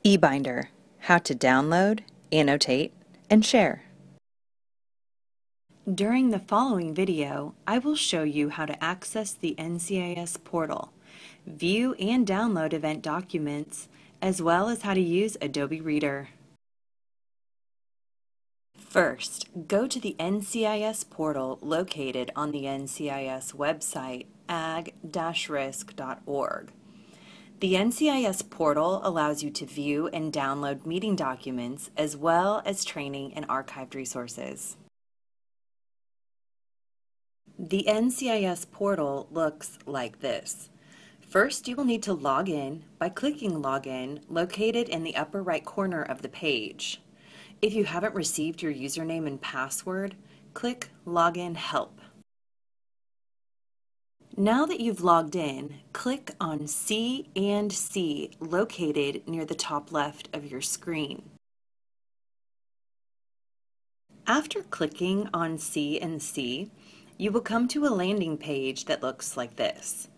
eBinder, how to download, annotate, and share. During the following video, I will show you how to access the NCIS Portal, view and download event documents, as well as how to use Adobe Reader. First, go to the NCIS Portal located on the NCIS website, ag-risk.org. The NCIS Portal allows you to view and download meeting documents as well as training and archived resources. The NCIS Portal looks like this. First, you will need to log in by clicking Login located in the upper right corner of the page. If you haven't received your username and password, click Login Help. Now that you've logged in, click on C&C located near the top left of your screen. After clicking on C&C, you will come to a landing page that looks like this.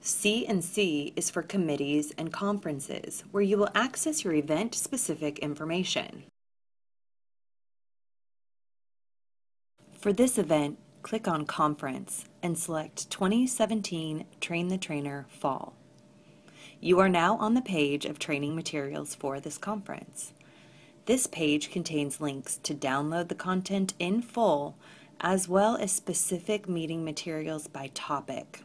C&C is for committees and conferences, where you will access your event-specific information. For this event, click on Conference and select 2017 Train the Trainer Fall. You are now on the page of training materials for this conference. This page contains links to download the content in full, as well as specific meeting materials by topic.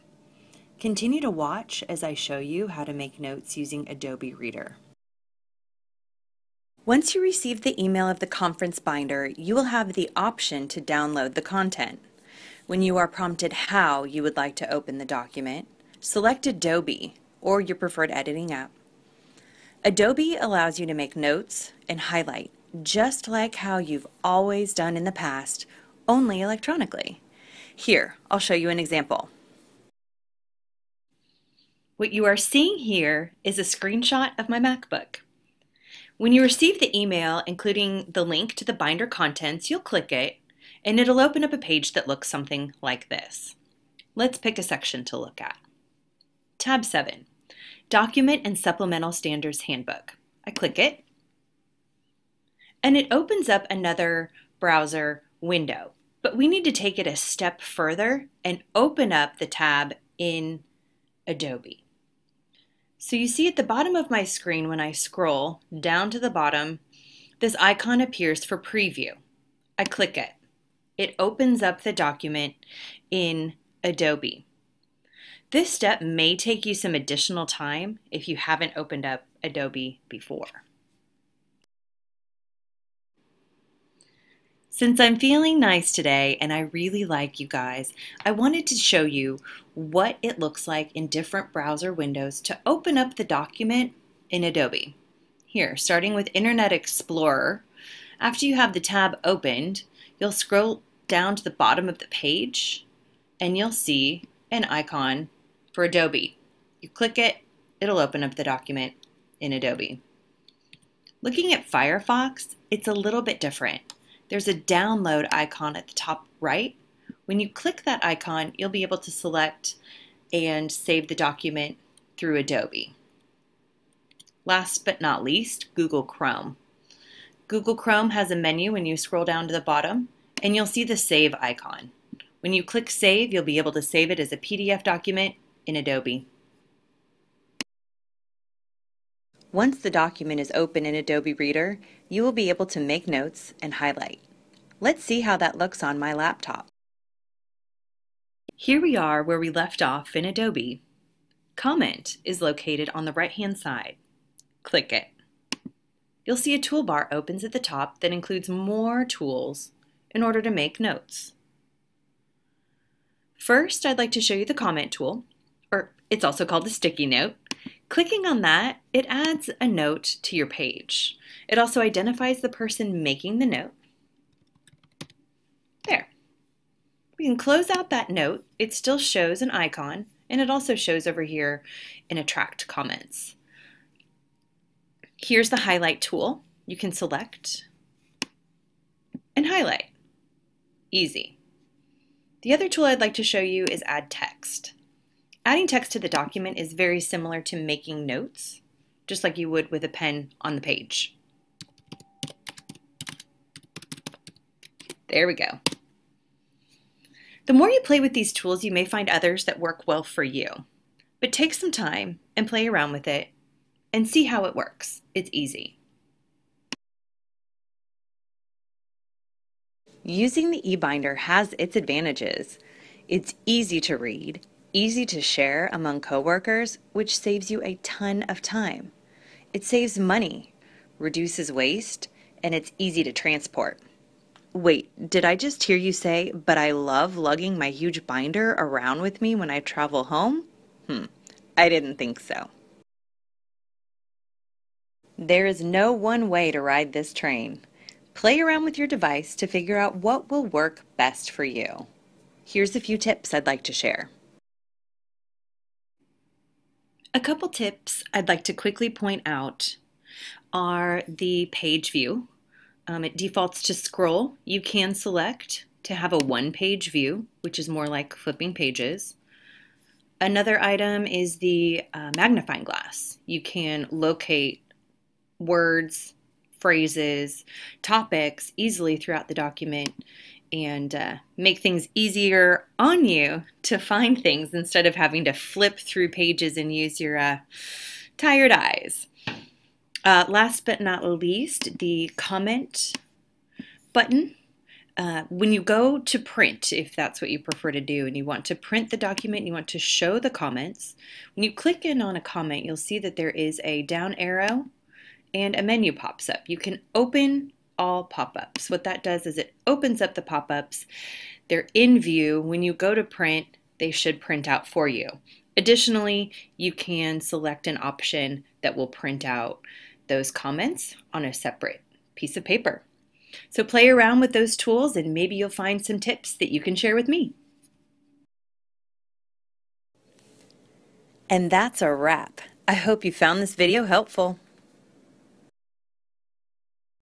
Continue to watch as I show you how to make notes using Adobe Reader. Once you receive the email of the conference binder, you will have the option to download the content. When you are prompted how you would like to open the document, select Adobe or your preferred editing app. Adobe allows you to make notes and highlight, just like how you've always done in the past, only electronically. Here, I'll show you an example. What you are seeing here is a screenshot of my MacBook. When you receive the email, including the link to the binder contents, you'll click it, and it'll open up a page that looks something like this. Let's pick a section to look at. Tab 7, Document and Supplemental Standards Handbook. I click it, and it opens up another browser window, but we need to take it a step further and open up the tab in Adobe. So you see at the bottom of my screen, when I scroll down to the bottom, this icon appears for preview. I click it. It opens up the document in Adobe. This step may take you some additional time if you haven't opened up Adobe before. Since I'm feeling nice today and I really like you guys, I wanted to show you what it looks like in different browser windows to open up the document in Adobe. Here, starting with Internet Explorer, after you have the tab opened, you'll scroll down to the bottom of the page and you'll see an icon for Adobe. You click it, it'll open up the document in Adobe. Looking at Firefox, it's a little bit different. There's a download icon at the top right. When you click that icon, you'll be able to select and save the document through Adobe. Last but not least, Google Chrome. Google Chrome has a menu when you scroll down to the bottom, and you'll see the Save icon. When you click Save, you'll be able to save it as a PDF document in Adobe. Once the document is open in Adobe Reader, you will be able to make notes and highlight. Let's see how that looks on my laptop. Here we are where we left off in Adobe. Comment is located on the right-hand side. Click it. You'll see a toolbar opens at the top that includes more tools in order to make notes. First, I'd like to show you the Comment tool, or it's also called the sticky note. Clicking on that, it adds a note to your page. It also identifies the person making the note. There. We can close out that note. It still shows an icon, and it also shows over here in Attract Comments. Here's the highlight tool. You can select and highlight. Easy. The other tool I'd like to show you is Add Text. Adding text to the document is very similar to making notes. just like you would with a pen on the page. There we go. The more you play with these tools, you may find others that work well for you. But take some time and play around with it and see how it works. It's easy. Using the eBinder has its advantages. It's easy to read, easy to share among coworkers, which saves you a ton of time. It saves money, reduces waste, and it's easy to transport. Wait, did I just hear you say, but I love lugging my huge binder around with me when I travel home? I didn't think so. There is no one way to ride this train. Play around with your device to figure out what will work best for you. Here's a few tips I'd like to share. A couple tips I'd like to quickly point out are the page view. It defaults to scroll. You can select to have a one-page view, which is more like flipping pages. Another item is the magnifying glass. You can locate words, phrases, topics easily throughout the document and make things easier on you to find things instead of having to flip through pages and use your tired eyes. Last but not least, the comment button. When you go to print, if that's what you prefer to do, and you want to print the document, you want to show the comments, when you click in on a comment, you'll see that there is a down arrow and a menu pops up. You can open all pop-ups. What that does is it opens up the pop-ups. They're in view. When you go to print, they should print out for you. Additionally, you can select an option that will print out those comments on a separate piece of paper. So play around with those tools and maybe you'll find some tips that you can share with me. And that's a wrap. I hope you found this video helpful.